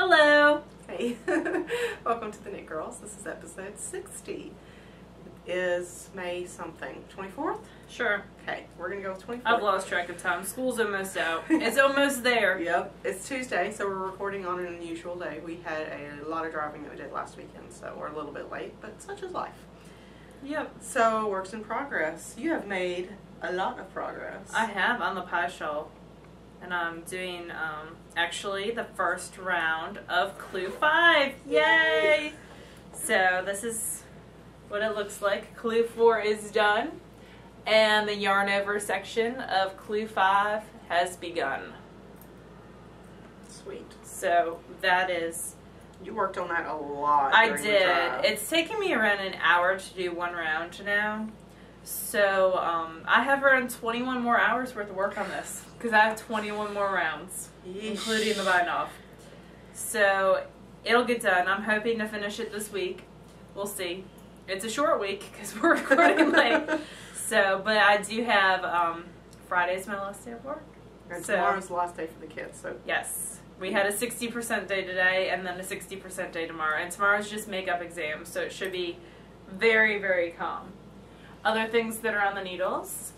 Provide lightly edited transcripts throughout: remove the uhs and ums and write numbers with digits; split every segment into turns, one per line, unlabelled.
Hello!
Hey, welcome to the Knit Girls. This is episode 60. It is May something, 24th?
Sure.
Okay, we're going to go with 24th.
I've lost track of time. School's almost out. It's almost there.
Yep, it's Tuesday, so we're recording on an unusual day. We had a lot of driving that we did last weekend, so we're a little bit late, but such is life.
Yep.
So, works in progress. You have made a lot of progress.
I have on the pie shawl. And I'm doing, actually, the first round of Clue 5. Yay! So, this is what it looks like. Clue 4 is done. And the yarn over section of Clue 5 has begun.
Sweet.
So, that is...
You worked on that a lot.
I
during the
did.
drive.
It's taken me around an hour to do one round now. So, I have around 21 more hours worth of work on this. Because I have 21 more rounds.
Yeesh.
Including the bind off. So, it'll get done. I'm hoping to finish it this week. We'll see. It's a short week because we're recording late. So, but I do have, Friday's my last day of work.
And
So-
tomorrow's the last day for the kids, so...
Yes. We had a 60% day today and then a 60% day tomorrow. And tomorrow's just makeup exams, so it should be very, very calm. Other things that are on the needles.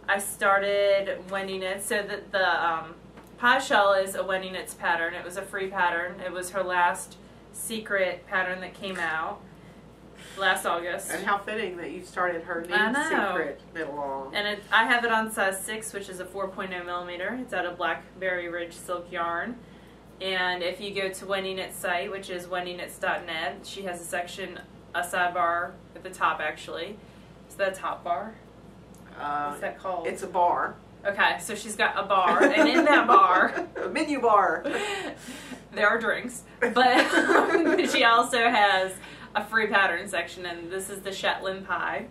I started Wendy Knits. So that the pie shell is a Wendy Knits pattern. It was a free pattern. It was her last secret pattern that came out last August.
And how fitting that you started her new
I know.
secret knit along.
And I have it on size 6, which is a 4.0 millimeter. It's out of Blackberry Ridge silk yarn. And if you go to Wendy Knits' site, which is wendyknits.net, she has a section, a sidebar at the top actually. Is that a top bar? What's that called?
It's a bar.
Okay, so she's got a bar, and in that bar,
A menu bar.
there are drinks. But she also has a free pattern section, and this is the Shetland pie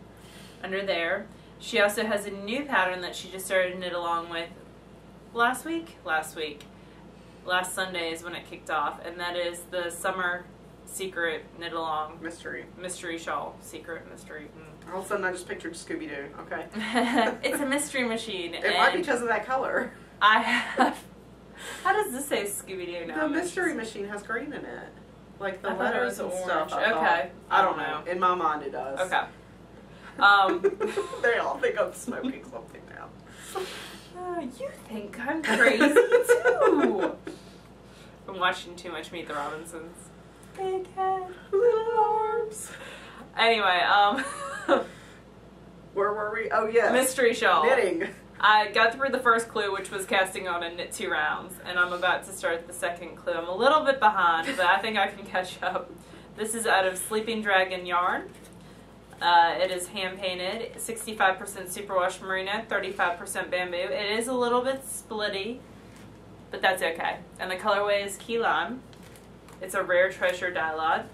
under there. She also has a new pattern that she just started to knit along with last Sunday is when it kicked off, and that is the summer secret knit along mystery shawl. Secret mystery.
All of a sudden I just pictured Scooby-Doo. Okay.
It's a mystery machine.
It might be because of that color.
I have. How does this say Scooby-Doo now?
The mystery machine has green in it. Like the
I thought it
letters
was
and
orange.
stuff. I
Okay.
thought. I don't know. In my mind it does.
Okay.
They all think I'm smoking something now.
You think I'm crazy too. I'm watching too much Meet the Robinsons. Big head, little arms. Anyway,
Where were we? Oh, yes.
mystery shawl.
Knitting.
I got through the first clue, which was casting on and knit 2 rounds, and I'm about to start the second clue. I'm a little bit behind, but I think I can catch up. This is out of Sleeping Dragon yarn. It is hand painted, 65% superwash merino, 35% bamboo. It is a little bit splitty, but that's okay. And the colorway is key lime. It's a rare treasure dye lot.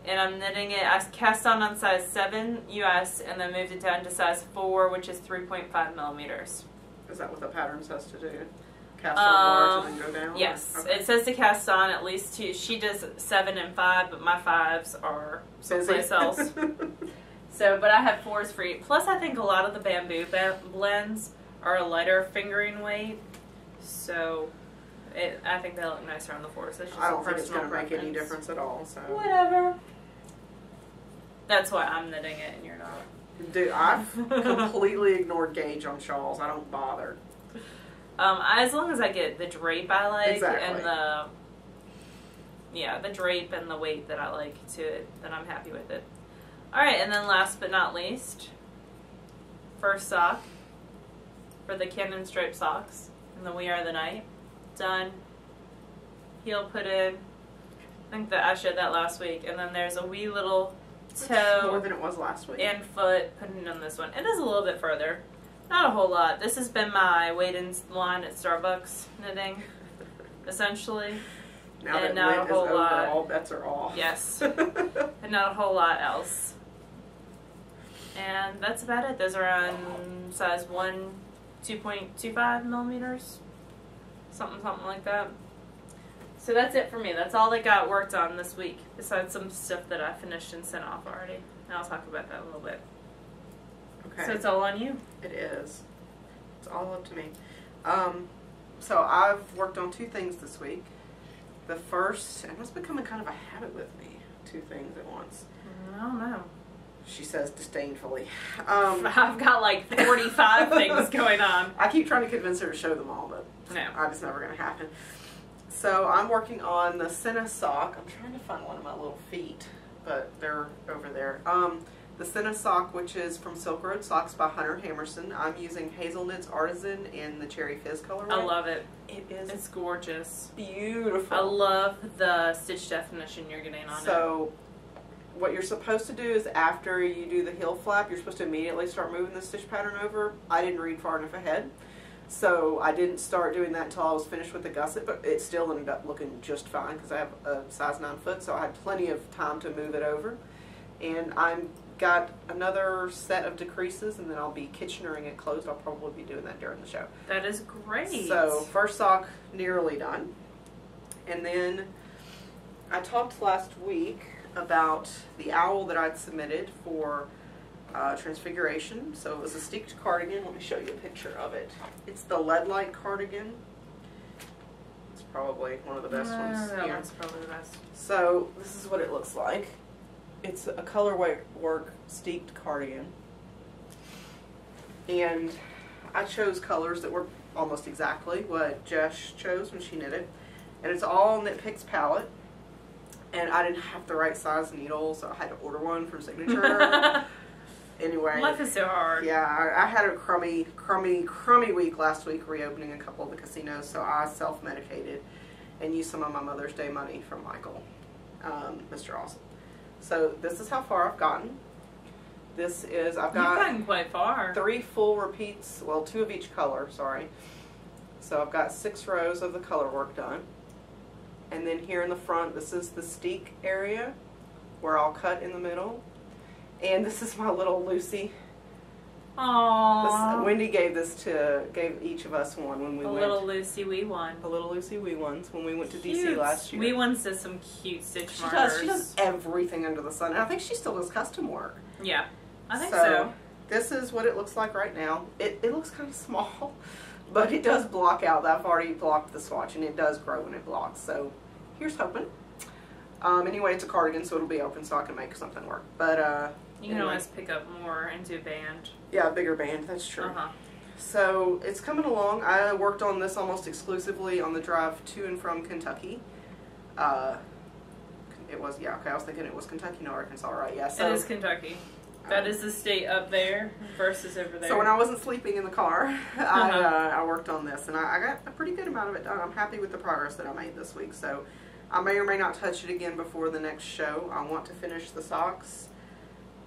And I'm knitting it, I cast on size 7 US and then moved it down to size 4, which is 3.5 millimeters.
Is that what the pattern says to do? Cast on large and then go down?
Yes.
Okay.
It says to cast on at least 2. She does 7 and 5, but my 5s are someplace else. So, but I have 4s free. Plus, I think a lot of the bamboo blends are a lighter fingering weight. So, I think they look nicer on the 4s. It's just
I don't think it's
personal
going to make any
preference.
difference at all. So.
Whatever. That's why I'm knitting it and you're not.
Dude, I've completely ignored gauge on shawls. I don't bother.
As long as I get the drape I like
Exactly.
and the drape and the weight that I like to it, then I'm happy with it. Alright, and then last but not least, first sock for the Cannon Stripe socks and the We Are the Night. Done. Heel put in. I think that I showed that last week. And then there's a wee little toe
More than it was last week.
and foot putting on this one. It is a little bit further. Not a whole lot. This has been my wait-in line at Starbucks knitting, essentially.
Now
and
that
not a
Lent is
whole
over,
lot.
all bets are off.
Yes. And not a whole lot else. And that's about it. Those are on size 1, 2.25 millimeters. Something like that. So that's it for me. That's all that got worked on this week, besides some stuff that I finished and sent off already. And I'll talk about that a little bit.
Okay.
So it's all on you.
It is. It's all up to me. So I've worked on 2 things this week. The first, and it's becoming kind of a habit with me, 2 things at once.
I don't know.
She says disdainfully.
I've got like 45 things going on.
I keep trying to convince her to show them all, but
No.
it's never going to happen. So I'm working on the Senna sock. I'm trying to find one of my little feet, but they're over there. The Senna sock, which is from Silk Road Socks by Hunter Hammerson. I'm using Hazelnut's Artisan in the Cherry Fizz colorway.
I love it.
It's
gorgeous.
beautiful.
I love the stitch definition you're getting on it.
So what you're supposed to do is after you do the heel flap, you're supposed to immediately start moving the stitch pattern over. I didn't read far enough ahead, so I didn't start doing that until I was finished with the gusset, but it still ended up looking just fine because I have a size 9 foot, so I had plenty of time to move it over. And I'm got another set of decreases, and then I'll be Kitchenering it closed. I'll probably be doing that during the show.
That is great.
So first sock nearly done. And then I talked last week about the owl that I'd submitted for Transfiguration. So it was a steeked cardigan. Let me show you a picture of it. It's the lead light cardigan. It's probably one of the best ones
That
here.
one's probably the best.
So this is what it looks like. It's a colorway work steeked cardigan. And I chose colors that were almost exactly what Jess chose when she knit it. And it's all Knit Picks palette. And I didn't have the right size needle, so I had to order one from Signature. Anyway.
Life is so hard.
Yeah, I had a crummy week last week reopening a couple of the casinos, so I self-medicated and used some of my Mother's Day money from Michael, Mr. Awesome. So this is how far I've gotten. This is, I've got...
You've gotten quite far.
3 full repeats, well, 2 of each color, sorry. So I've got 6 rows of the color work done. And then here in the front, this is the steek area where I'll cut in the middle. And this is my little Lucy.
Aww.
Wendy gave each of us one when we went.
A little Lucy wee one.
A little Lucy wee ones when we went to
Cute.
DC last year.
Wee ones does some cute stitch
She
markers.
does everything under the sun. And I think she still does custom work.
Yeah, I think so.
This is what it looks like right now. It looks kind of small, but it does block out. I've already blocked the swatch, and it does grow when it blocks. So here's hoping. Anyway, it's a cardigan, so it'll be open, so I can make something work. But
you can always pick up more and do a band.
Yeah, a bigger band. That's true.
Uh-huh.
So it's coming along. I worked on this almost exclusively on the drive to and from Kentucky. It was, yeah, okay, I was thinking it was Kentucky, no Arkansas, right? Yeah, so
it is Kentucky. That is the state up there versus over there.
So when I wasn't sleeping in the car, I worked on this, and I got a pretty good amount of it done. I'm happy with the progress that I made this week. So I may or may not touch it again before the next show. I want to finish the socks,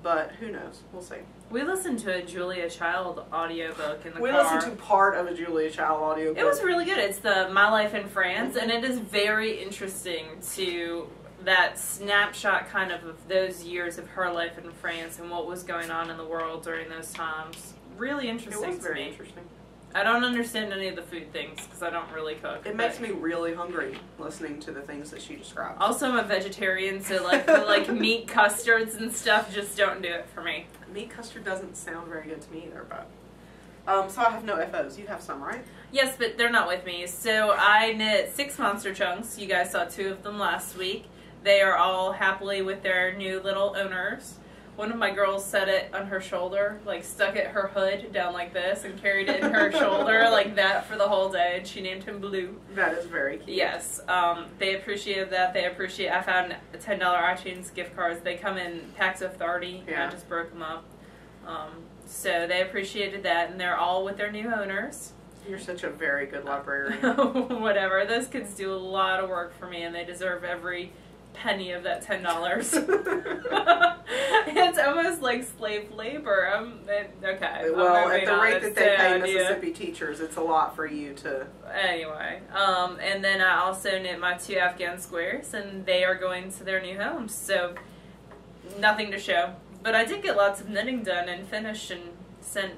but who knows? We'll see.
We listened to a Julia Child audiobook in the car.
We listened to part of a Julia Child audiobook.
It was really good. It's the My Life in France, and it is very interesting to that snapshot kind of those years of her life in France and what was going on in the world during those times. Really interesting
It was very
to me.
interesting.
I don't understand any of the food things because I don't really cook.
It makes me really hungry listening to the things that she describes.
Also, I'm a vegetarian, so like meat custards and stuff just don't do it for me.
Meat custard doesn't sound very good to me either, but so I have no FOs. You have some, right?
Yes, but they're not with me. So I knit 6 monster chunks. You guys saw 2 of them last week. They are all happily with their new little owners. One of my girls set it on her shoulder, like stuck it her hood down like this and carried it in her shoulder like that for the whole day, and she named him Blue.
That is very cute.
Yes, they appreciated that. I found $10 iTunes gift cards. They come in packs of 30, and I just broke them up. So they appreciated that, and they're all with their new owners.
You're such a very good librarian.
Whatever. Those kids do a lot of work for me, and they deserve every penny of that $10. It's almost like slave labor. Okay.
Well, at the rate that they pay Mississippi teachers, it's a lot for you to...
Anyway, and then I also knit my 2 Afghan squares, and they are going to their new homes, so nothing to show. But I did get lots of knitting done and finished and sent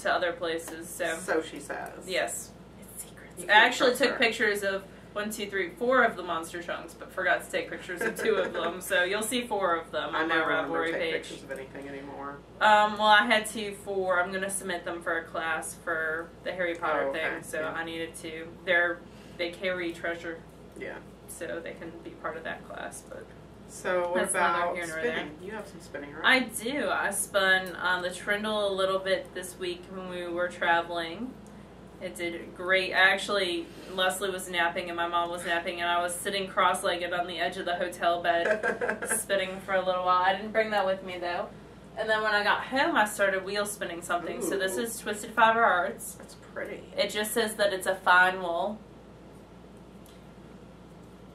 to other places, so...
So she says.
Yes. It's secrets. I actually took pictures of 1, 2, 3, 4 of the monster chunks, but forgot to take pictures of 2 of them. So you'll see 4 of them on my Ravelry page.
Pictures of anything anymore.
Well, I had to for I'm gonna submit them for a class for the Harry Potter thing. So I needed to. They carry treasure.
Yeah.
so they can be part of that class. But
so what
that's neither
about
here nor
spinning? You have some spinning, right?
I do. I spun on the Trindle a little bit this week when we were traveling. It did great. Actually, Leslie was napping and my mom was napping, and I was sitting cross-legged on the edge of the hotel bed spinning for a little while. I didn't bring that with me, though. And then when I got home, I started wheel spinning something.
Ooh.
So this is Twisted Fiber Arts.
That's pretty.
It just says that it's a fine wool.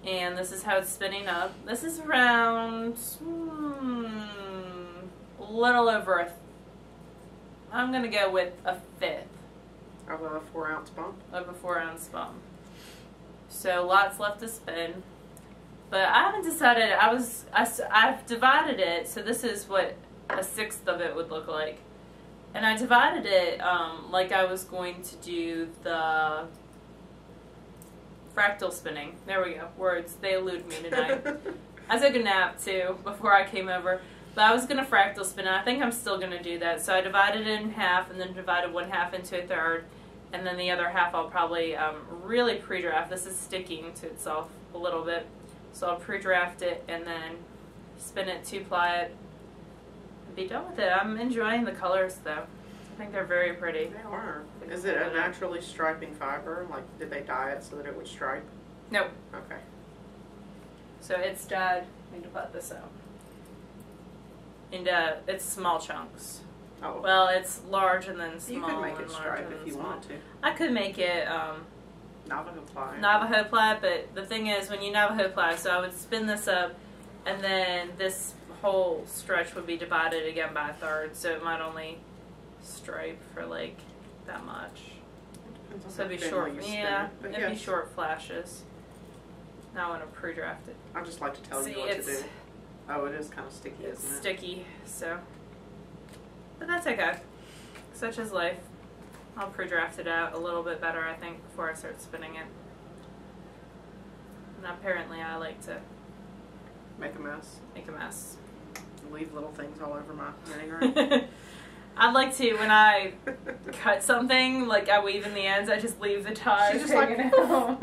And this is how it's spinning up. This is around a little over I'm going to go with a fifth
Of a 4-ounce bump.
of a 4-ounce bump. So lots left to spin. But I haven't decided. I've divided it. So this is what a sixth of it would look like. And I divided it like I was going to do the fractal spinning. There we go. Words. They elude me tonight. I took a nap too before I came over. But I was going to fractal spin it. I think I'm still going to do that. So I divided it in half and then divided one half into a third. And then the other half I'll probably really pre-draft. This is sticking to itself a little bit. So I'll pre-draft it and then spin it, 2-ply it, and be done with it. I'm enjoying the colors though. I think they're very pretty.
They are. Is it a naturally striping fiber? Like, did they dye it so that it would stripe?
Nope.
Okay.
So it's dyed. I need to put this out. And it's small chunks.
Oh.
Well, it's large and then small.
You could make it
and large
stripe
and
if
then
you
small.
want to.
I could make it
Navajo ply.
Navajo ply, but the thing is, when you Navajo ply, so I would spin this up, and then this whole stretch would be divided again by a third, so it might only stripe for like that much. So it'd be short. Yeah, it'd be short flashes. Now I want to pre-draft it.
I just like to tell you what to do. Oh, it is kind of sticky,
It's
isn't it?
sticky, so. But that's okay. Such is life. I'll pre-draft it out a little bit better, I think, before I start spinning it. And apparently I like to
Make a mess.
make a mess.
Leave little things all over my vinegar.
I'd like to, when I cut something, like I weave in the ends, I just leave the ties.
She's just
hanging
like,
out.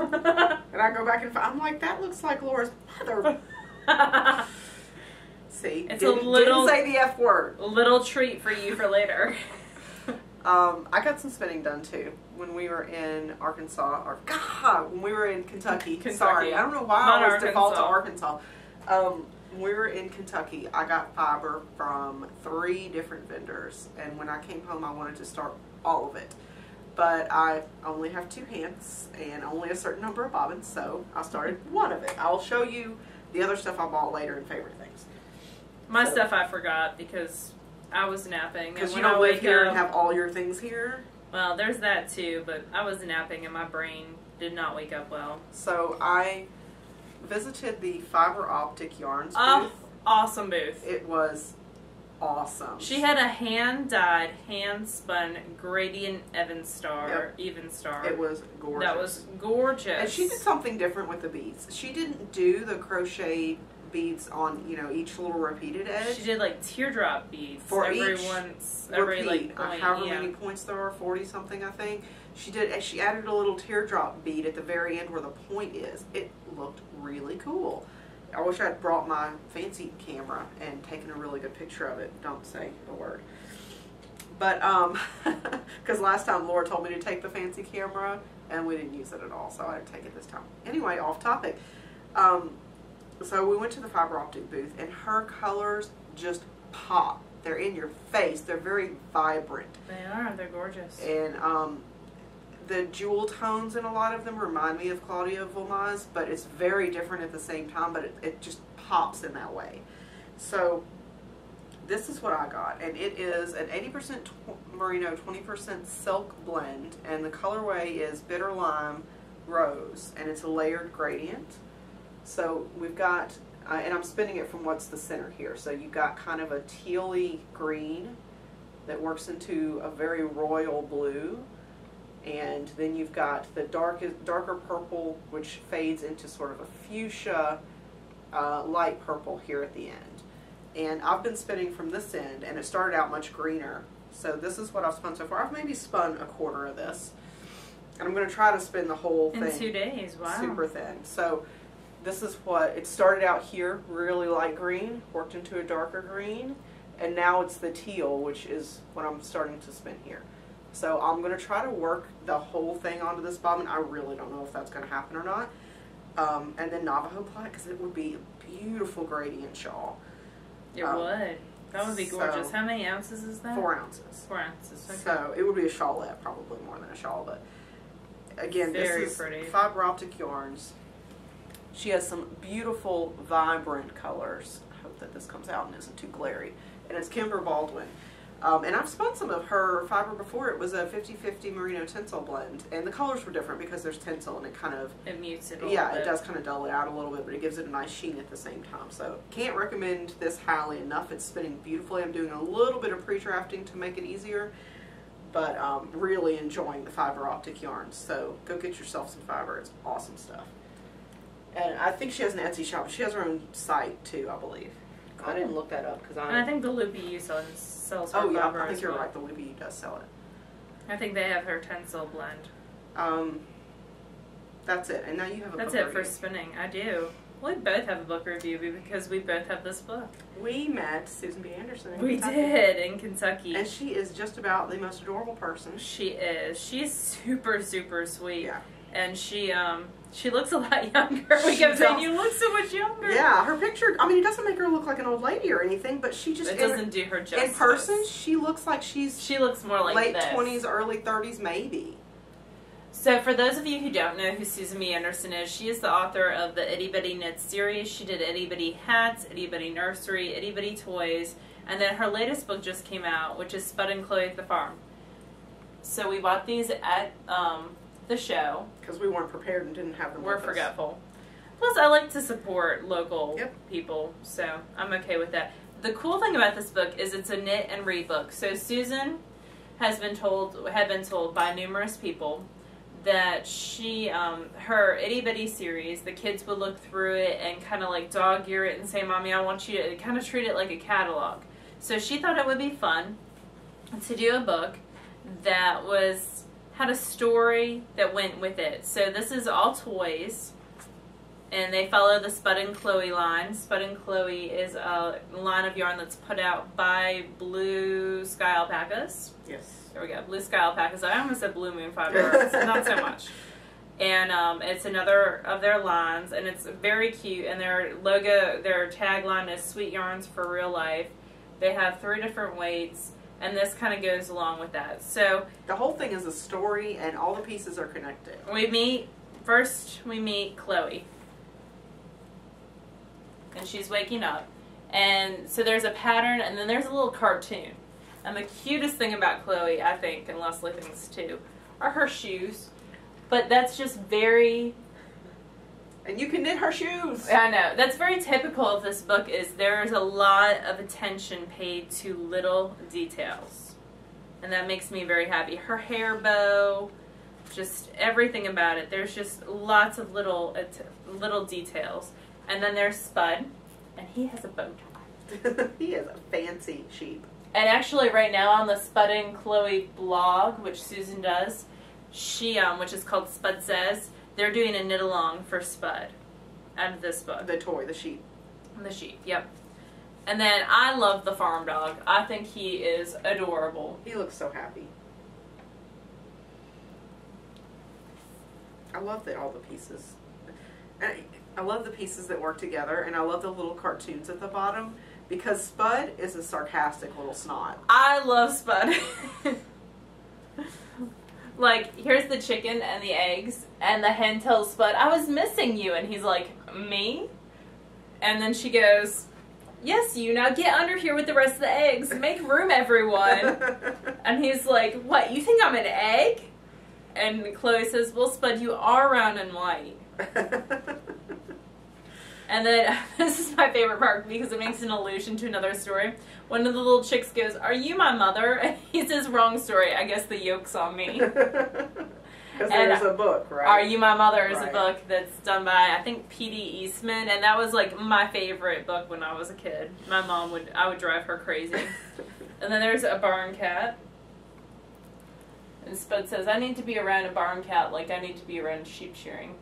and I go back and I'm like, that looks like Laura's mother. See,
It's
didn't say the F word.
A little treat for you for later.
I got some spinning done too when we were in Arkansas. Or God, when we were in Kentucky. Sorry, I don't know why
Not
I was default to
Arkansas.
Arkansas. When we were in Kentucky, I got fiber from 3 different vendors, and when I came home, I wanted to start all of it. But I only have 2 hands and only a certain number of bobbins, so I started one of it. I'll show you the other stuff I bought later in favorite things.
My stuff I forgot because I was napping.
Because you
when
don't
I
live
wake
here
up,
and have all your things here.
well, there's that too, but I was napping and my brain did not wake up well.
So I visited the Fiber Optic Yarns booth.
Awesome booth.
It was awesome.
She had a hand-dyed, hand-spun gradient Even Star.
It was gorgeous.
That was gorgeous.
And she did something different with the beads. She didn't do the crochet beads on, each little repeated edge.
She did like teardrop beads
for
every
each
like point,
however many points there are, 40 something I think. She added a little teardrop bead at the very end where the point is. It looked really cool. I wish I'd brought my fancy camera and taken a really good picture of it. Don't say a word. But, because last time Laura told me to take the fancy camera and we didn't use it at all, so I didn't take it this time. Anyway, off topic. So we went to the fiber optic booth and her colors just pop. They're in your face. They're very vibrant.
They are. They're gorgeous.
And the jewel tones in a lot of them remind me of Claudia Volmaz, but it's very different at the same time, but it just pops in that way. So this is what I got, and it is an 80% merino, 20% silk blend, and the colorway is bitter lime rose, and it's a layered gradient. So we've got, and I'm spinning it from what's the center here, so you've got kind of a tealy green that works into a very royal blue. And then you've got the darker purple, which fades into sort of a fuchsia, light purple here at the end. And I've been spinning from this end, and it started out much greener. So this is what I've spun so far. I've maybe spun a quarter of this. And I'm going to try to spin the whole thing.
In 2 days, wow.
Super thin. So this is what, it started out here, really light green, worked into a darker green, and now it's the teal, which is what I'm starting to spin here. So I'm going to try to work the whole thing onto this bobbin. I really don't know if that's going to happen or not. And then Navajo plaid, because it would be a beautiful gradient shawl.
It would. That would be gorgeous.
So,
how many ounces is that?
4 ounces.
4 ounces. Okay.
So it would be a shawlette, probably more than a shawl. But again,
Very
this is
pretty.
Fiber Optic Yarns. She has some beautiful, vibrant colors. I hope that this comes out and isn't too glary. And it's Kimber Baldwin. And I've spun some of her fiber before. It was a 50-50 merino tinsel blend. And the colors were different because there's tinsel and it kind of...
It mutes it a little bit.
It does kind of dull it out a little bit, but it gives it a nice sheen at the same time. So can't recommend this highly enough. It's spinning beautifully. I'm doing a little bit of pre-drafting to make it easier. But really enjoying the Fiber Optic yarns. So go get yourself some fiber. It's awesome stuff. And I think she has an Etsy shop. She has her own site too, I believe. I didn't look that up because
And I think the Loopy U sells her fiber
I think
as
you're
well.
right. The Libby U does sell it.
I think they have her Tencel blend.
That's it. And now you have a
That's
book
it for
review.
spinning. I do. We both have a book review because we both have this book.
We met Susan B. Anderson in
We
Kentucky.
did in Kentucky.
And she is just about the most adorable person.
She is. She's super, super sweet.
Yeah.
And she looks a lot younger. We
She
kept saying,
does.
you look so much younger.
Yeah, her picture, I mean, it doesn't make her look like an old lady or anything, but she just...
It doesn't do her justice.
In person, she looks like she's...
She looks more like
late
this.
20s, early 30s, maybe.
So for those of you who don't know who Susan B. Anderson is, she is the author of the Itty Bitty Knits series. She did Itty Bitty Hats, Itty Bitty Nursery, Itty Bitty Toys, and then her latest book just came out, which is Spud and Chloe at the Farm. So we bought these at the show.
Because we weren't prepared and didn't have them
We're
with us.
forgetful. Plus, I like to support local
Yep.
people, so I'm okay with that. The cool thing about this book is it's a knit and read book. So Susan had been told by numerous people that she, her Itty Bitty series, the kids would look through it and kind of like dog ear it and say, Mommy, I want you to kind of treat it like a catalog. So she thought it would be fun to do a book that had a story that went with it. So this is all toys, and they follow the Spud and Chloe line. Spud and Chloe is a line of yarn that's put out by Blue Sky Alpacas.
Yes.
There we go, Blue Sky Alpacas. I almost said Blue Moon Fiber, so not so much. And it's another of their lines, and it's very cute. And their logo, their tagline is "Sweet Yarns for Real Life." They have 3 different weights, and this kind of goes along with that. So
The whole thing is a story, and all the pieces are connected.
we meet Chloe, and she's waking up, and so there's a pattern, and then there's a little cartoon. And the cutest thing about Chloe, I think, and Leslie thinks too, are her shoes. But that's just very...
And you can knit her shoes!
I know. That's very typical of this book, is there's a lot of attention paid to little details. And that makes me very happy. Her hair bow, just everything about it. There's just lots of little details. And then there's Spud, and he has a bow tie.
He is a fancy sheep.
And actually right now on the Spud and Chloe blog, which Susan does, which is called Spud Says, they're doing a knit along for Spud out of this book.
The toy, the sheep.
The sheep, yep. And then I love the farm dog. I think he is adorable.
He looks so happy. I love all the pieces. And I love the pieces that work together, and I love the little cartoons at the bottom, because Spud is a sarcastic little snot.
I love Spud. Like, here's the chicken and the eggs, and the hen tells Spud, I was missing you, and he's like, me? And then she goes, yes, you, now get under here with the rest of the eggs. Make room, everyone. And he's like, what, you think I'm an egg? And Chloe says, well, Spud, you are round and white. And then, this is my favorite part because it makes an allusion to another story. One of the little chicks goes, are you my mother? And he says, wrong story. I guess the yoke's on me.
Because there's a book, right?
Are You My Mother is
Right.
a book that's done by, I think, P.D. Eastman. And that was, like, my favorite book when I was a kid. My mom I would drive her crazy. And then there's a barn cat. And Spud says, I need to be around a barn cat like I need to be around sheep shearing.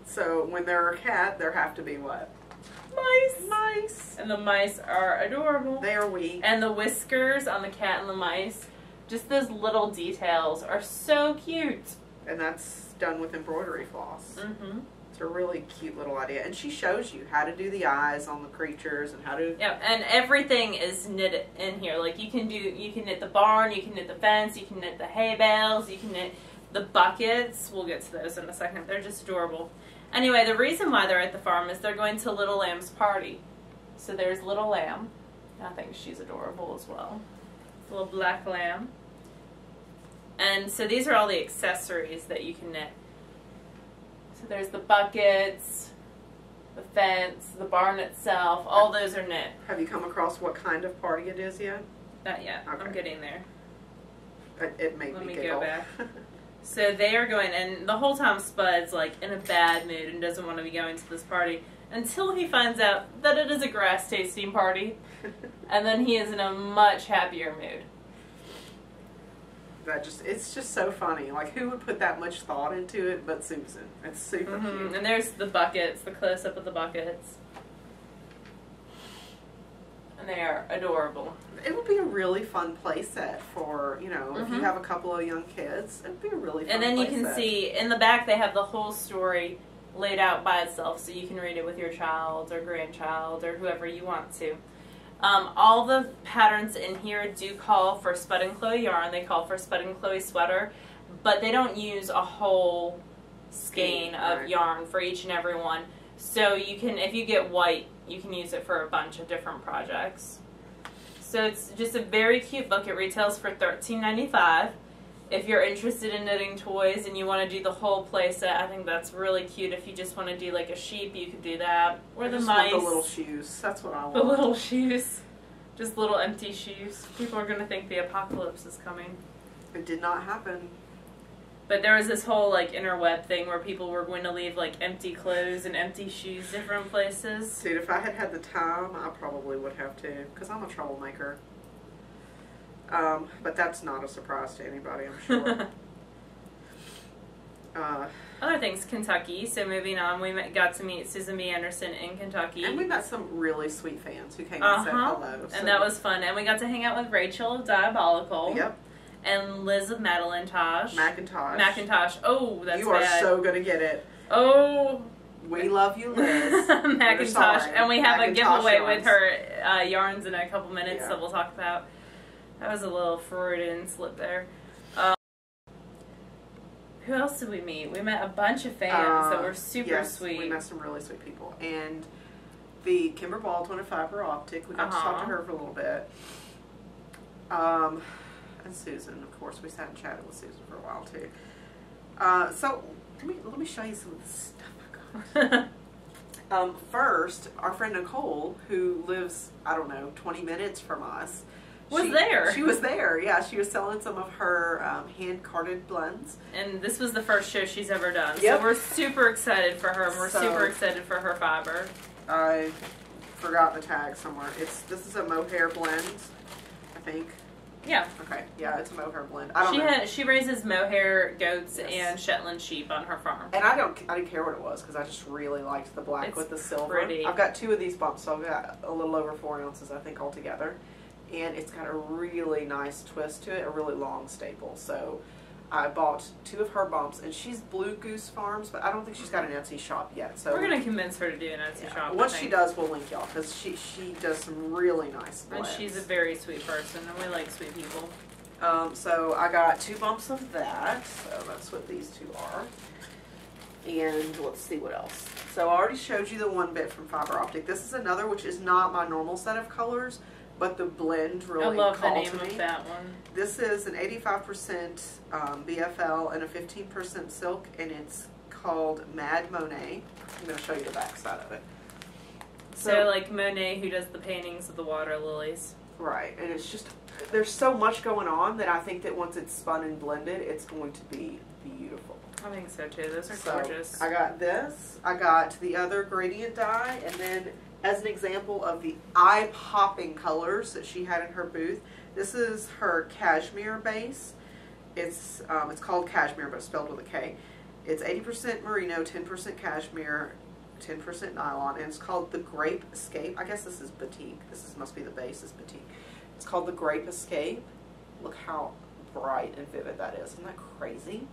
So when they're a cat, there have to be what?
Mice.
Mice.
And the mice are adorable.
They are weak.
And the whiskers on the cat and the mice, just those little details are so cute.
And that's done with embroidery floss.
Mm-hmm.
It's a really cute little idea. And she shows you how to do the eyes on the creatures and how to...
Yeah, and everything is knit in here. Like you can knit the barn, you can knit the fence, you can knit the hay bales, you can knit the buckets. We'll get to those in a second. They're just adorable. Anyway, the reason why they're at the farm is they're going to Little Lamb's party. So there's Little Lamb. I think she's adorable as well. Little black lamb. And so these are all the accessories that you can knit. So there's the buckets, the fence, the barn itself. All those are knit.
Have you come across what kind of party it is yet?
Not yet.
Okay.
I'm getting there.
It made
Let me
giggle.
go back. So they are going, and the whole time Spud's like in a bad mood and doesn't want to be going to this party until he finds out that it is a grass tasting party, and then he is in a much happier mood.
It's just so funny. Like, who would put that much thought into it but Susan? It's super cute.
And there's the buckets, the close up of the buckets, and they are adorable.
It would be a really fun play set for, you know, if you have a couple of young kids. It would be a really fun
And then you
play
can
set.
see in the back they have the whole story laid out by itself, so you can read it with your child or grandchild or whoever you want to. All the patterns in here do call for Spud and Chloe yarn. They call for Spud and Chloe sweater, but they don't use a whole skein of yarn for each and every one. So you can, if you get white, you can use it for a bunch of different projects. So it's just a very cute book. It retails for $13.95. If you're interested in knitting toys and you want to do the whole play set, I think that's really cute. If you just want to do like a sheep, you could do that. Or the mice.
Want the little shoes. That's what I want.
The little shoes. Just little empty shoes. People are going to think the apocalypse is coming.
It did not happen.
But there was this whole like interweb thing where people were going to leave like empty clothes and empty shoes different places.
Dude, if I had had the time, I probably would have too, because I'm a troublemaker. But that's not a surprise to anybody, I'm sure.
Other things, Kentucky. So moving on, we got to meet Susan B. Anderson in Kentucky.
And we met some really sweet fans who came and said hello. So.
And that was fun. And we got to hang out with Rachel of Diabolical.
Yep.
And Liz of Madelintosh.
Macintosh.
Oh, that's
You are
bad.
so going to get it.
Oh.
We love you, Liz.
Macintosh. And we have a giveaway
yarns.
with her yarns in a couple minutes
Yeah.
that we'll talk about. That was a little Freudian slip there. Who else did we meet? We met a bunch of fans that were super sweet.
We met some really sweet people. And the Kimber Baldwin of Fiber Optic, we got to talk to her for a little bit. And Susan, of course, we sat and chatted with Susan for a while too. So let me show you some of the stuff I got. First, our friend Nicole, who lives, I don't know, 20 minutes from us,
there.
She was there, yeah. She was selling some of her hand-carded blends. And
this was the first show she's ever done.
Yep.
So we're super excited for her, and we're super excited for her fiber.
I forgot the tag somewhere. This is a mohair blend, I think.
Yeah.
Okay, yeah, it's a mohair blend. I don't know.
She raises mohair goats and Shetland sheep on her farm.
And I didn't care what it was because I just really liked the black with the silver.
Pretty.
I've got 2 of these bumps, so I've got a little over 4 ounces, I think, altogether. And it's got a really nice twist to it, a really long staple. So I bought 2 of her bumps, and she's Blue Goose Farms, but I don't think she's got an Etsy shop yet. So
we're gonna convince her to do an Etsy shop.
Once she does, we'll link y'all because she does some really nice blends.
And she's a very sweet person, and we like sweet people.
So I got 2 bumps of that. So that's what these 2 are. And let's see what else. So I already showed you the one bit from Fiber Optic. This is another, which is not my normal set of colors, but the blend really called to me.
I love the name of that one.
This is an 85% BFL and a 15% silk, and it's called Mad Monet. I'm going to show you the back side of it.
So like Monet, who does the paintings of the water lilies.
Right, and it's just, there's so much going on that I think that once it's spun and blended, it's going to be beautiful.
I think so too. Those are gorgeous.
I got this. I got the other gradient dye, and then as an example of the eye-popping colors that she had in her booth, this is her cashmere base. It's called cashmere, but spelled with a K. It's 80% merino, 10% cashmere, 10% nylon, and it's called the Grape Escape. I guess this is batik. Must be the base is batik. It's called the Grape Escape. Look how bright and vivid that is. Isn't that crazy?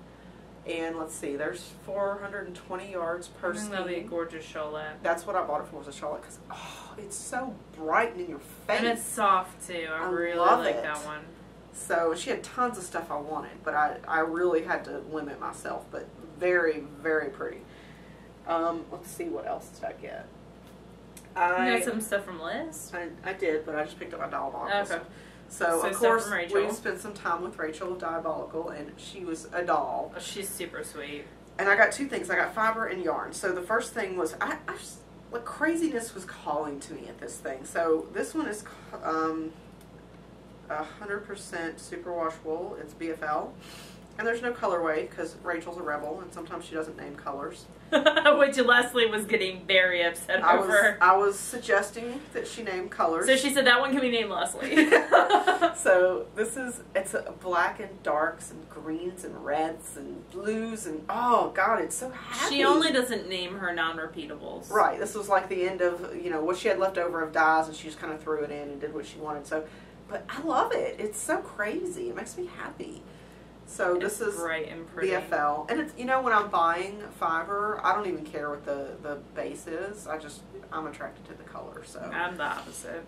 And let's see, there's 420 yards per skein.
That'll be a gorgeous chalette.
That's what I bought it for, was a chalette, because it's so bright and in your face.
And it's soft too. I really
love
like
it.
that one.
So she had tons of stuff I wanted, but I really had to limit myself. But very, very pretty. Let's see, what else did I get?
You got some stuff from Liz?
I did, but I just picked up my Diabolical.
Okay.
So of course, we spent some time with Rachel of Diabolical, and she was a doll.
Oh, she's super sweet.
And I got two things. I got fiber and yarn. So the first thing was, I just, like, craziness was calling to me at this thing. So this one is 100% superwash wool. It's BFL. And there's no colorway because Rachel's a rebel, and sometimes she doesn't name colors.
Which Leslie was getting very upset over.
I was suggesting that she name colors.
So she said that one can be named Leslie.
So it's a black and darks and greens and reds and blues and, oh God, it's so happy.
She only doesn't name her non-repeatables.
Right. This was like the end of, what she had left over of dyes, and she just kind of threw it in and did what she wanted. So, but I love it. It's so crazy. It makes me happy. So this is
bright and pretty.
BFL. And it's, when I'm buying fiber, I don't even care what the base is. I'm attracted to the color. So
I'm the opposite.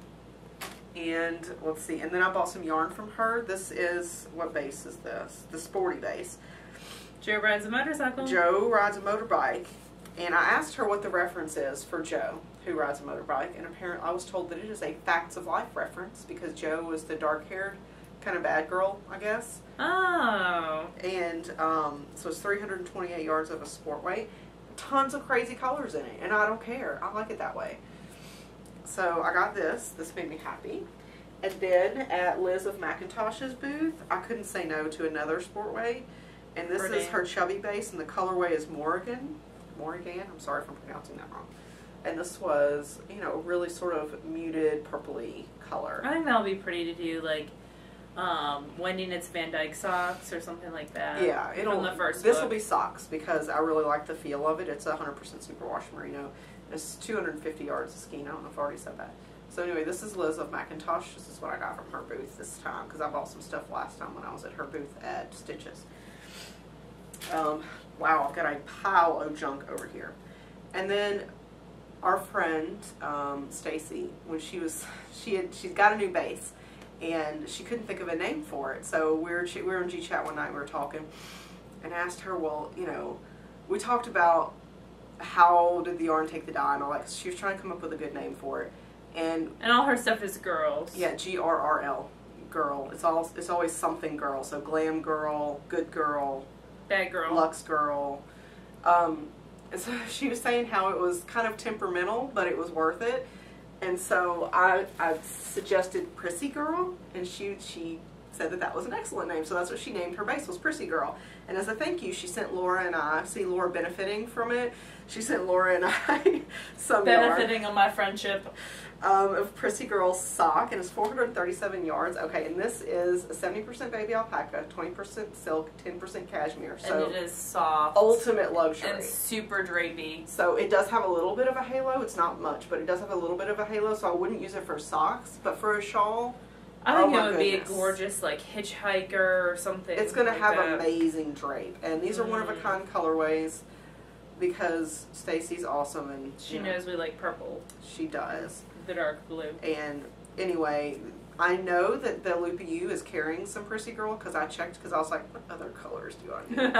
And let's see. And then I bought some yarn from her. This is, what base is this? The Sporty base.
Joe rides a motorcycle.
Joe rides a motorbike. And I asked her what the reference is for Joe, who rides a motorbike. And apparently I was told that it is a Facts of Life reference because Joe was the dark-haired kind of bad girl, I guess.
Oh.
And so it's 328 yards of a sport weight. Tons of crazy colors in it, and I don't care. I like it that way. So I got this. This made me happy. And then at Liz of Macintosh's booth, I couldn't say no to another sport weight. And this is her chubby base, and the colorway is Morrigan. I'm sorry if I'm pronouncing that wrong. And this was, really sort of muted purpley color.
I think that'll be pretty to do, like, Wendy Knits Van Dyke socks or something like that.
Yeah,
from the first
this
book.
will be socks because I really like the feel of it. It's 100% superwash merino. It's 250 yards of skein. I don't know if I already said that. So anyway, this is Liz of Macintosh. This is what I got from her booth this time because I bought some stuff last time when I was at her booth at Stitches. Wow, I've got a pile of junk over here. And then our friend Stacy, when she's got a new base. And she couldn't think of a name for it. So we were in G-Chat one night, we were talking, and asked her, well, we talked about how did the yarn take the dye and all that, 'cause she was trying to come up with a good name for it. And
all her stuff is girls.
Yeah, GRRL, girl. It's always something girl. So glam girl, good girl,
bad girl,
luxe girl. So she was saying how it was kind of temperamental, but it was worth it. And so I suggested Prissy Girl, and she said that was an excellent name. So that's what she named her base, was Prissy Girl. And as a thank you, she sent Laura and I, see Laura benefiting from it, she sent Laura and I some
benefiting
yarn,
on my friendship.
Of Prissy Girl's sock, and it's 437 yards. Okay, and this is a 70% baby alpaca, 20% silk, 10% cashmere. So
and it is soft.
Ultimate luxury.
And super drapey.
So it does have a little bit of a halo. It's not much, but it does have a little bit of a halo, so I wouldn't use it for socks, but for a shawl,
I think it would be a gorgeous, like, hitchhiker or something.
It's going to
like
have
that.
Amazing drape. And these are one-of-a-kind colorways because Stacy's awesome. And
she knows we like purple.
She does.
The dark blue.
And anyway, I know that the Loopy U is carrying some Prissy Girl because I checked because I was like, what other colors do I need?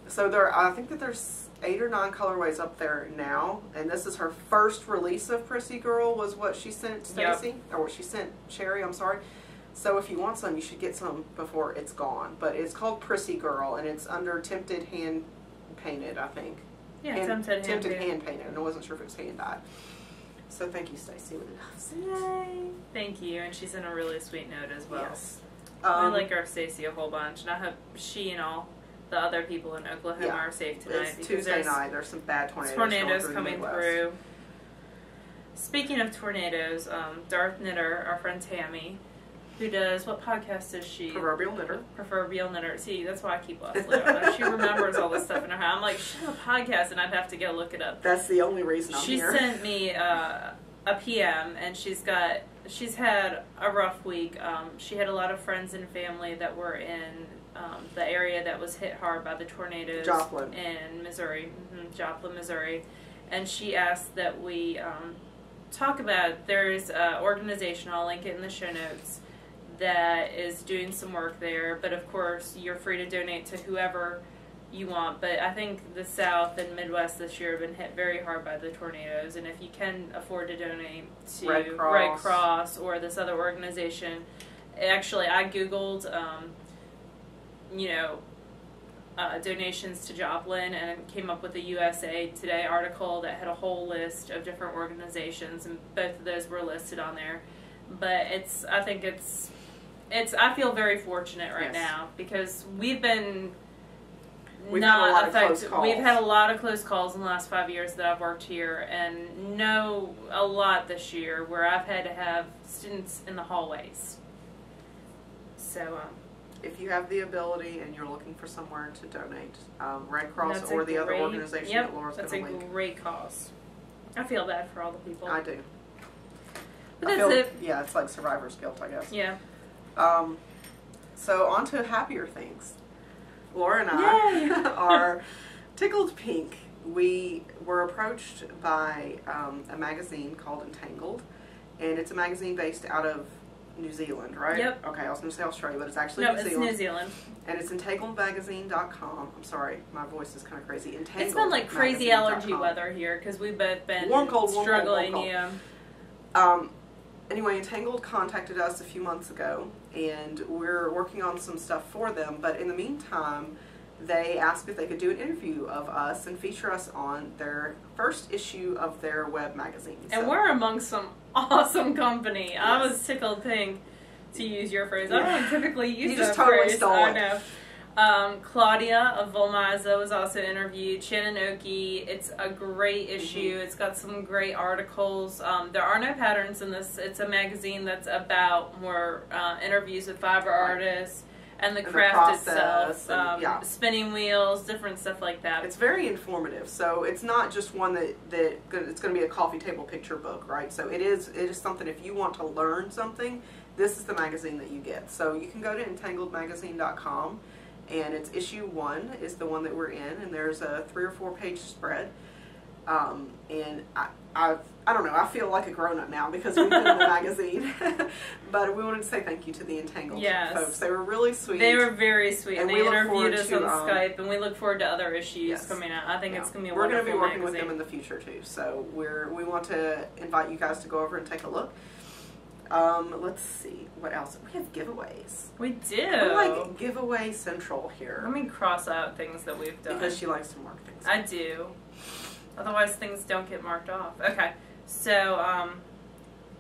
So I think that there's 8 or 9 colorways up there now, and this is her first release of Prissy Girl was what she sent Stacy, or what she sent Sherry, I'm sorry. So if you want some, you should get some before it's gone. But it's called Prissy Girl, and it's under Tempted Hand Painted, I think.
Yeah, Tempted
Hand Painted, and I wasn't sure if it was hand dyed. So thank you, Stacy. We love it.
Yay! Thank you, and she sent a really sweet note as well.
Yes.
I like our Stacy a whole bunch, and I hope she and all the other people in Oklahoma are safe tonight.
It's Tuesday night. There's some bad tornadoes
coming through. Speaking of tornadoes, Darth Knitter, our friend Tammy, who does, what podcast is she?
Proverbial Knitter.
Proverbial Knitter. See, that's why I keep Leslie on there. She remembers all this stuff in her head. I'm like, she has a podcast, and I'd have to go look it up.
That's the only reason I'm here.
She sent me a PM, and she's had a rough week. She had a lot of friends and family that were in the area that was hit hard by the tornadoes
Joplin.
in Missouri, Joplin, Missouri. And she asked that we talk about, there's an organization, I'll link it in the show notes, that is doing some work there. But of course, you're free to donate to whoever you want. But I think the South and Midwest this year have been hit very hard by the tornadoes. And if you can afford to donate to
Red
Cross or this other organization, actually, I Googled, donations to Joplin, and came up with a USA Today article that had a whole list of different organizations, and both of those were listed on there. But I feel very fortunate right now, because we've been not affected. We've had a lot of close calls in the last 5 years that I've worked here, and a lot this year where I've had to have students in the hallways. So,
if you have the ability and you're looking for somewhere to donate, Red Cross or the other organization that Laura's going to link.
That's a great cause. I feel bad for all the people.
I do.
But that's it.
Yeah, it's like survivor's guilt, I guess.
Yeah.
So on to happier things. Laura and I are tickled pink. We were approached by a magazine called Entangled, and it's a magazine based out of New Zealand, right?
Yep.
Okay, I was going to say Australia, but it's actually New Zealand.
No, it's New Zealand.
And it's entangledmagazine.com. I'm sorry, my voice is kind of crazy.
It's been like crazy allergy weather here, because we've both been struggling.
Warm, cold. Anyway, Entangled contacted us a few months ago, and we're working on some stuff for them. But in the meantime, they asked if they could do an interview of us and feature us on their first issue of their web magazine.
And we're amongst some awesome company. Yes. I was tickled pink, to use your phrase. I don't typically use that phrase. I know. Claudia of Volmaiza was also interviewed. Shannon Oki. It's a great issue. It's got some great articles. There are no patterns in this. It's a magazine that's about more interviews with fiber artists and the craft itself. Spinning wheels, different stuff like that.
It's very informative. So it's not just one that it's going to be a coffee table picture book, right? So it is something, if you want to learn something, this is the magazine that you get. So you can go to entangledmagazine.com. And it's issue 1 is the one that we're in, and there's a 3 or 4 page spread. And I don't know, I feel like a grown-up now because we've been in the magazine. But we wanted to say thank you to the Entangled folks. They were really sweet.
They were very sweet, and they interviewed us on Skype, and we look forward to other issues coming out. I think it's going to be a wonderful magazine. We're going to be working with them
in the future too, so we want to invite you guys to go over and take a look. Let's see, what else? We have giveaways.
We do.
We're like giveaway central here.
Let me cross out things that we've done.
Because she likes to mark things.
I do. Otherwise things don't get marked off. Okay, so,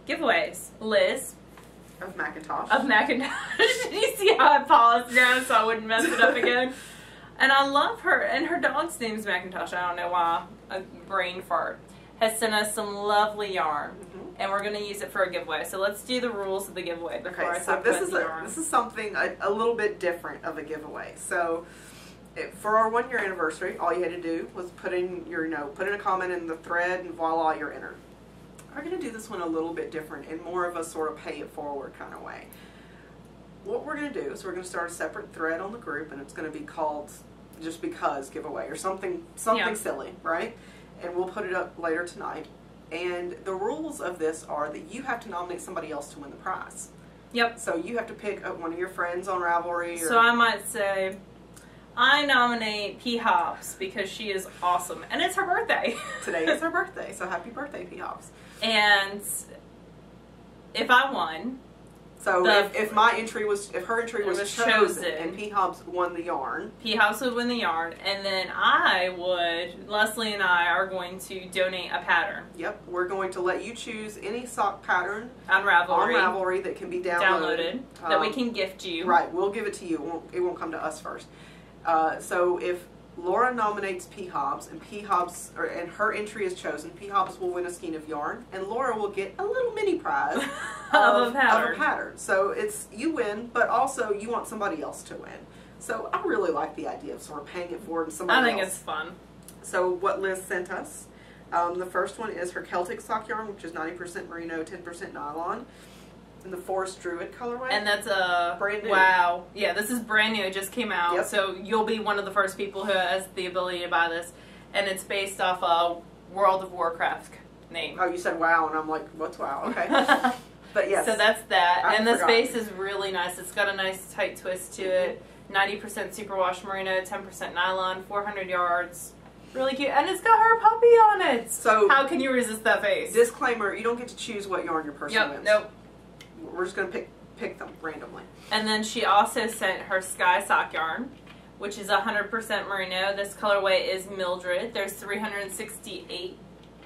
giveaways. Liz.
Of Macintosh.
You see how I paused now so I wouldn't mess it up again? And I love her, and her dog's name's Macintosh. I don't know why. A brain fart. Has sent us some lovely yarn. And we're going to use it for a giveaway. So let's do the rules of the giveaway before I talk about the yarn.
This is something a little bit different of a giveaway. So for our 1 year anniversary, all you had to do was put in a comment in the thread, and voila, you're entered. We're going to do this one a little bit different in more of a sort of pay it forward kind of way. What we're going to do is we're going to start a separate thread on the group, and it's going to be called Just Because Giveaway or something silly, right? And we'll put it up later tonight. And the rules of this are that you have to nominate somebody else to win the prize.
Yep.
So you have to pick one of your friends on Ravelry.
So I might say, I nominate P. Hops because she is awesome. And it's her birthday.
Today is her birthday, so happy birthday, P. Hops.
And if I won...
So if her entry was chosen and P. Hobbs won the yarn.
P. Hobbs would win the yarn, and then Leslie and I are going to donate a pattern.
Yep, we're going to let you choose any sock pattern
on Ravelry
that can be downloaded
that we can gift you.
Right, we'll give it to you. It won't come to us first. So if Laura nominates P. Hobbs, and and her entry is chosen. P. Hobbs will win a skein of yarn, and Laura will get a little mini prize
of a pattern.
So it's you win, but also you want somebody else to win. So I really like the idea of sort of paying it forward to somebody else.
I think it's fun.
So what Liz sent us, the first one is her Celtic sock yarn, which is 90% merino, 10% nylon, in the Forest Druid colorway.
And that's a
brand new.
Wow. Yeah, this is brand new. It just came out.
Yep.
So you'll be one of the first people who has the ability to buy this. And it's based off a World of Warcraft name.
Oh, you said wow, and I'm like, what's wow? Okay. But yes.
So that's that. And the
forgot.
base is really nice. It's got a nice tight twist to it. 90% superwash merino, 10% nylon, 400 yards. Really cute. And it's got her puppy on it.
So
how can you resist that face?
Disclaimer, you don't get to choose what yarn your person wins.
Nope.
We're just going to pick them randomly.
And then she also sent her Sky Sock yarn, which is 100% merino. This colorway is Mildred. There's 368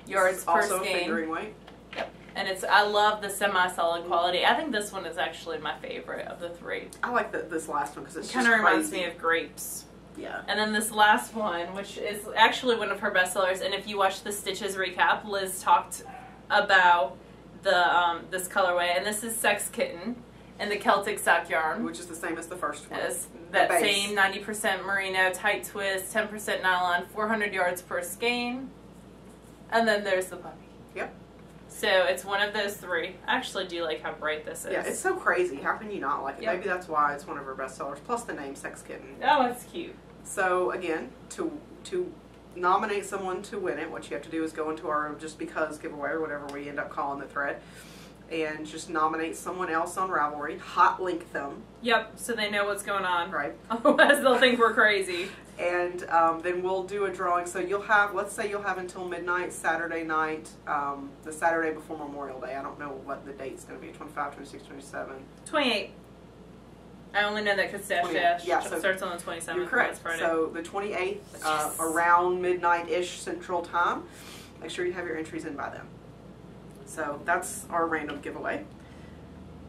yards per
also
skein.
fingering weight.
Yep. And I love the semi-solid quality. I think this one is actually my favorite of the three.
I like this last one because it's
kind of reminds me of grapes.
Yeah.
And then this last one, which is actually one of her bestsellers, and if you watch the Stitches recap, Liz talked about the this colorway, and this is Sex Kitten and the Celtic sock yarn,
which is the same as the first one.
As that same 90% merino, tight twist, 10% nylon, 400 yards per skein, and then there's the puppy.
Yep.
So it's one of those three. I actually do like how bright this is.
Yeah, it's so crazy. How can you not like it?
Yep.
Maybe that's why it's one of her bestsellers. Plus the name Sex Kitten.
Oh, it's cute.
So again, to nominate someone to win it, what you have to do is go into our Just Because giveaway or whatever we end up calling the thread, and just nominate someone else on Ravelry, hot link them.
Yep, so they know what's going on.
Right.
Otherwise they'll think we're crazy.
And then we'll do a drawing. So you'll have, let's say you'll have until midnight Saturday night, the Saturday before Memorial Day. I don't know what the date's going to be, 25, 26, 27.
28. I only know that because Dash Dash starts on the 27th.
You're correct.
Friday.
So the 28th, around midnight-ish Central Time. Make sure you have your entries in by then. So that's our random giveaway.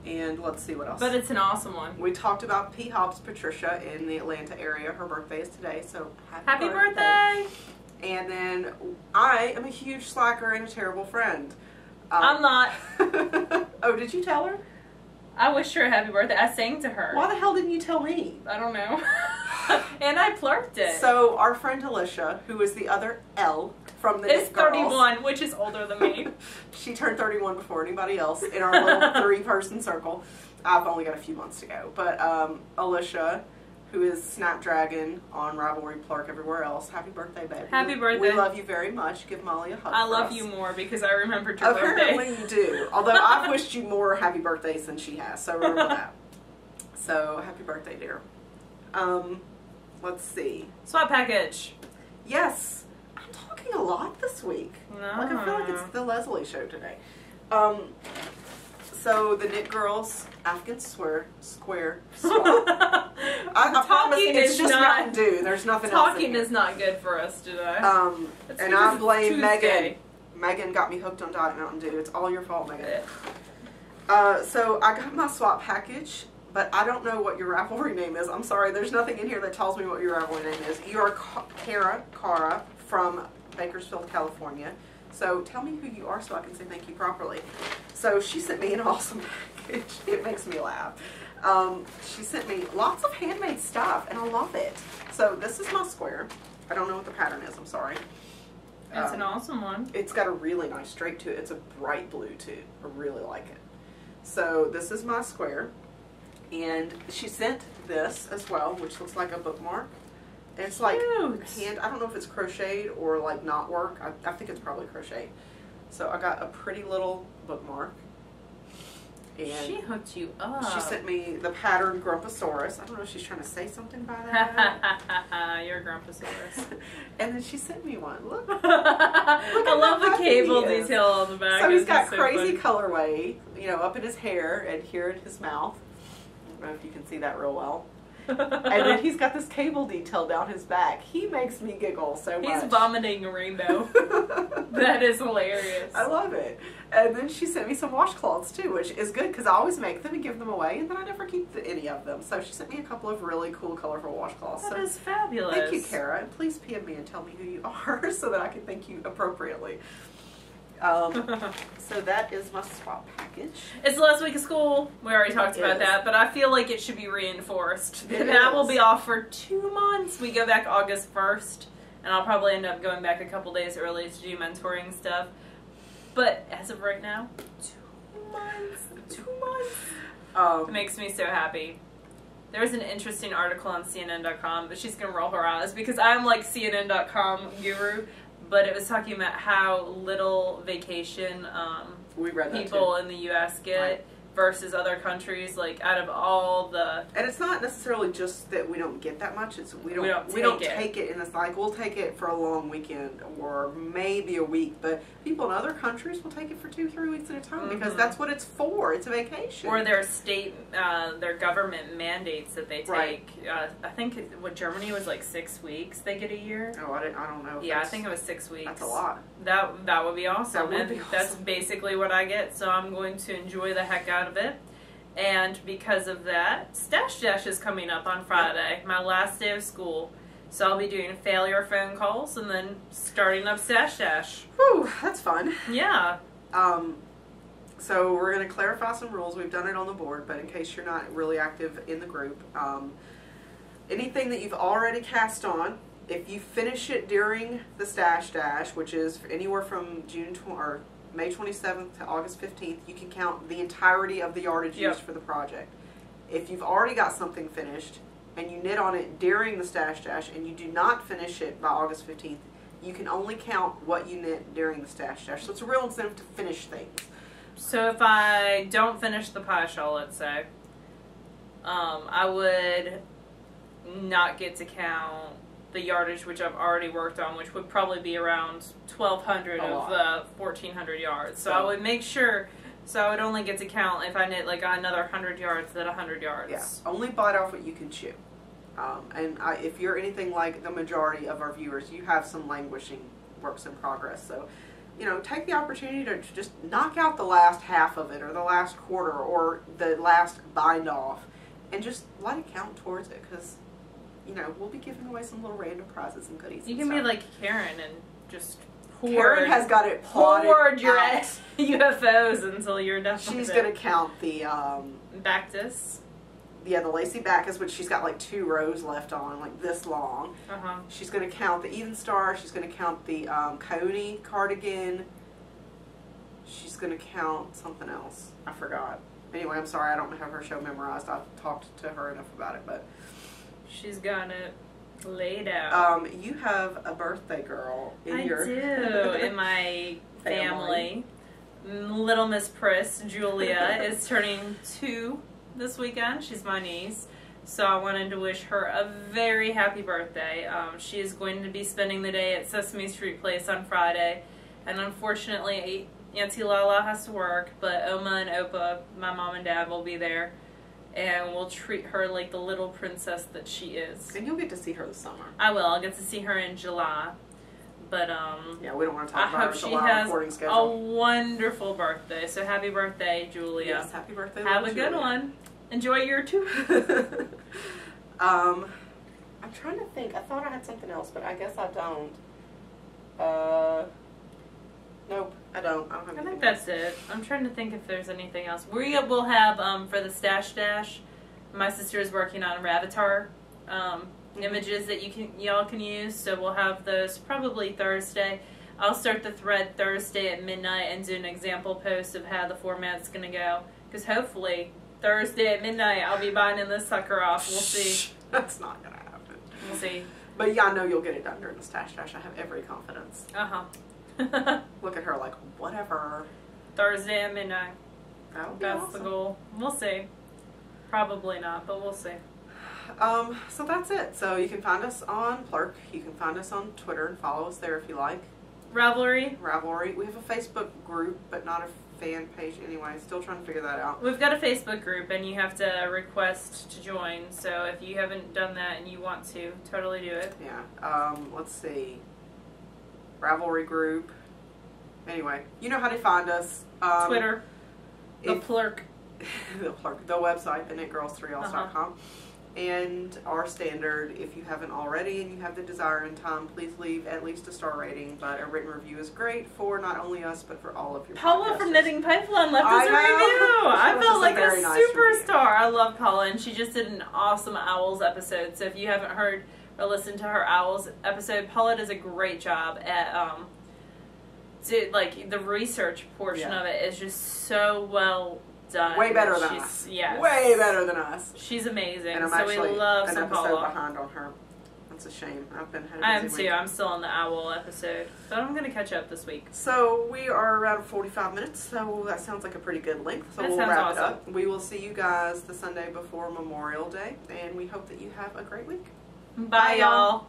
And let's see what else.
But it's an awesome one.
We talked about P. Hobbs Patricia in the Atlanta area. Her birthday is today, so
happy birthday!
And then I am a huge slacker and a terrible friend.
I'm not.
Oh, did you tell her?
I wished her a happy birthday. I sang to her.
Why the hell didn't you tell me?
I don't know. And I plurked it.
So our friend Alicia, who is the other L from the TheKnitGirlls,
is 31, which is older than me.
She turned 31 before anybody else in our little three-person circle. I've only got a few months to go. But Alicia, who is Snapdragon on Ravelry, Plurk, everywhere else, happy birthday, baby.
Happy birthday.
We love you very much. Give Molly a hug.
I love you more because I remembered your birthday.
Apparently you do. Although I've wished you more happy birthdays than she has, so remember that. So, happy birthday, dear. Let's see.
Swap package.
Yes. I'm talking a lot this week.
No.
Like, I feel like it's the Leslie show today. So, the TheKnitGirlls Afghan Square Swap. I promise it's just Mountain Dew. There's nothing else in
Talking
here.
is not good for us today.
And I blame Megan. Megan got me hooked on Diet Mountain Dew. It's all your fault, Megan. So I got my swap package, but I don't know what your Ravelry name is. I'm sorry, there's nothing in here that tells me what your Ravelry name is. You are Cara from Bakersfield, California. So tell me who you are so I can say thank you properly. So she sent me an awesome package. It makes me laugh. She sent me lots of handmade stuff, and I love it. So this is my square. I don't know what the pattern is. I'm sorry.
It's an awesome one.
It's got a really nice streak to it. It's a bright blue too. I really like it. So this is my square. And she sent this as well, which looks like a bookmark. And it's like hand, I don't know if it's crocheted or like knot work. I think it's probably crocheted. So I got a pretty little bookmark. And
she hooked you up.
She sent me the pattern Grumposaurus. I don't know if she's trying to say something by that.
You're a Grumposaurus.
And then she sent me one. Look.
I love the cable detail on the back.
So he's got crazy colorway, you know, up in his hair and here in his mouth. I don't know if you can see that real well. And then he's got this cable detail down his back. He makes me giggle so much.
He's vomiting a rainbow. That is hilarious.
I love it. And then she sent me some washcloths too, which is good because I always make them and give them away, and then I never keep any of them. So she sent me a couple of really cool, colorful washcloths.
That is fabulous.
Thank you, Kara. And please PM me and tell me who you are so that I can thank you appropriately. So that is my swap package.
It's the last week of school. We already talked about that, but I feel like it should be reinforced. That will be off for 2 months. We go back August 1st, and I'll probably end up going back a couple days early to do mentoring stuff. But as of right now, 2 months. 2 months. It makes me so happy. There was an interesting article on CNN.com, but she's going to roll her eyes because I'm like CNN.com guru. But it was talking about how little vacation
we read that
people
too.
in the U.S. get
Right.
versus other countries. Like out of all the,
and it's not necessarily just that we don't get that much. It's we don't take it, and it's like we'll take it for a long weekend or maybe a week. But people in other countries will take it for 2-3 weeks at a time because that's what it's for. It's a vacation.
Or their state, their government mandates that they take.
Right.
I think what Germany was like 6 weeks they get a year.
Oh, I don't know.
Yeah, I think it was 6 weeks.
That's a lot.
That would be awesome.
That would be awesome.
That's basically what I get. So I'm going to enjoy the heck out of it. And because of that, Stash Dash is coming up on Friday, my last day of school. So I'll be doing failure phone calls and then starting up Stash Dash.
Whew, that's fun.
Yeah.
So we're going to clarify some rules. We've done it on the board, but in case you're not really active in the group, anything that you've already cast on, if you finish it during the Stash Dash, which is anywhere from May 27th to August 15th, you can count the entirety of the yardage used for the project. If you've already got something finished and you knit on it during the Stash Dash and you do not finish it by August 15th, you can only count what you knit during the Stash Dash. So it's a real incentive to finish things.
So if I don't finish the pie shawl, let's say, I would not get to count the yardage which I've already worked on, which would probably be around 1,200 of the 1,400 yards. So I would make sure, so I would only get to count if I knit like another 100 yards than 100 yards.
Yeah, only bite off what you can chew. If you're anything like the majority of our viewers, you have some languishing works in progress. So, you know, take the opportunity to just knock out the last half of it or the last quarter or the last bind off and just let it count towards it because, you know, we'll be giving away some little random prizes and goodies.
You can be like Karen and just
Karen has got it plotted
your
out.
UFOs until you're done.
She's going to count the
Bactus.
Yeah, the lacy Bacchus, which she's got like 2 rows left on, like this long. She's going to count the Even Star. She's going to count the Coyote cardigan. She's going to count something else. I forgot. Anyway, I'm sorry. I don't have her show memorized. I've talked to her enough about it, but
she's got it laid out.
You have a birthday girl in
I do. In my family. Little Miss Priss, Julia, is turning 2 this weekend. She's my niece. So I wanted to wish her a very happy birthday. She is going to be spending the day at Sesame Street Place on Friday. And unfortunately, Auntie Lala has to work, but Oma and Opa, my mom and dad, will be there. And we'll treat her like the little princess that she is.
And you'll get to see her this summer.
I will. I'll get to see her in July. But,
yeah, we don't want to talk about her
she has
recording schedule.
a wonderful birthday. So happy birthday, Julia.
Yes, happy birthday,
have a good
Julia.
one. Enjoy your 2.
I'm trying to think. I thought I had something else, but I guess I don't. Nope, I don't.
I think that's it. I'm trying to think if there's anything else. We will have, for the Stash Dash, my sister is working on Ravatar images that y'all can use, so we'll have those probably Thursday. I'll start the thread Thursday at midnight and do an example post of how the format's going to go, because hopefully Thursday at midnight I'll be binding this sucker off. We'll see.
That's not going to happen.
We'll see.
But yeah, I know you'll get it done during the Stash Dash. I have every confidence. Look at her like, whatever.
Thursday at midnight. That's
awesome.
the goal. We'll see. Probably not, but we'll see.
So that's it. So you can find us on Plurk. You can find us on Twitter and follow us there if you like.
Ravelry.
We have a Facebook group, but not a fan page anyway. Still trying to figure that out.
We've got a Facebook group, and you have to request to join. So if you haven't done that and you want to, totally do it.
Yeah. Let's see. Ravelry group. Anyway, you know how to find us.
Twitter. The Plurk.
The website, TheKnitGirls3ls.com. And our standard, if you haven't already and you have the desire and time, please leave at least a star rating. But a written review is great for not only us, but for all of your
Paula
podcasters.
from Knitting Pipeline left us a review. I felt like a superstar. I love Paula, and she just did an awesome Owls episode. So if you haven't heard or listened to her Owls episode, Paula does a great job at the research portion of it is just so well done.
Way better than us.
Yes.
Way better than us.
She's amazing.
And I'm
so
actually
we love
an
some
episode
Paula.
behind on her. That's a shame. I've been had a busy
I am too.
week.
I'm still on the Owl episode, but I'm going to catch up this week.
So we are around 45 minutes, so that sounds like a pretty good length. So
That
we'll
sounds
wrap it
awesome.
up. We will see you guys the Sunday before Memorial Day, and we hope that you have a great week.
Bye y'all.